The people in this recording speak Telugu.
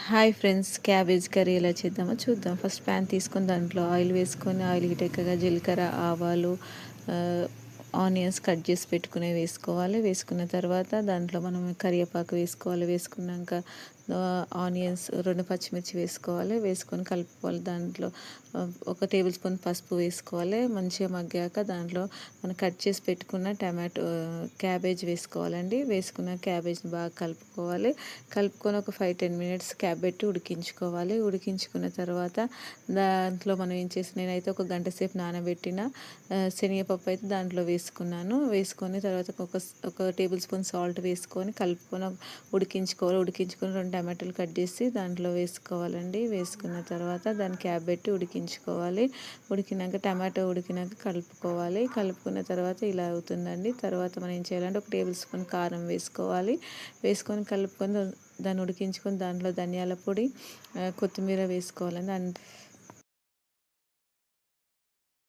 హాయ్ ఫ్రెండ్స్, క్యాబేజ్ కర్రీ ఎలా చేద్దామో చూద్దాం. ఫస్ట్ ప్యాన్ తీసుకొని దాంట్లో ఆయిల్ వేసుకొని, ఆయిల్ హీట్ ఎక్కగా జీలకర్ర, ఆవాలు, ఆనియన్స్ కట్ చేసి పెట్టుకునే వేసుకోవాలి. వేసుకున్న తర్వాత దాంట్లో మనం కరివేపాకు వేసుకోవాలి. వేసుకున్నాక ఆనియన్స్, 2 పచ్చిమిర్చి వేసుకోవాలి. వేసుకొని కలుపుకోవాలి. దాంట్లో 1 టేబుల్ స్పూన్ పసుపు వేసుకోవాలి. మంచిగా మగ్గాక దాంట్లో మనం కట్ చేసి పెట్టుకున్న క్యాబేజ్ వేసుకోవాలండి. వేసుకున్న క్యాబేజ్ని బాగా కలుపుకోవాలి. కలుపుకొని ఒక 5-10 మినిట్స్ క్యాప్ పెట్టి ఉడికించుకోవాలి. ఉడికించుకున్న తర్వాత దాంట్లో మనం ఏం చేసి, నేనైతే 1 గంట సేపు నానబెట్టిన శనగపప్పు అయితే దాంట్లో వేసుకున్నాను. వేసుకొని తర్వాత ఒక టేబుల్ స్పూన్ సాల్ట్ వేసుకొని కలుపుకొని ఉడికించుకోవాలి. ఉడికించుకొని 2 టమాటాలు కట్ చేసి దాంట్లో వేసుకోవాలండి. వేసుకున్న తర్వాత దాన్ని క్యాప్ పెట్టి ఉడికించుకోవాలి. ఉడికినాక టమాటో ఉడికినాక కలుపుకోవాలి. కలుపుకున్న తర్వాత ఇలా అవుతుందండి. తర్వాత మనం ఏం చేయాలంటే 1 టేబుల్ స్పూన్ కారం వేసుకోవాలి. వేసుకొని కలుపుకొని దాన్ని ఉడికించుకొని దాంట్లో ధనియాల పొడి, కొత్తిమీర వేసుకోవాలండి.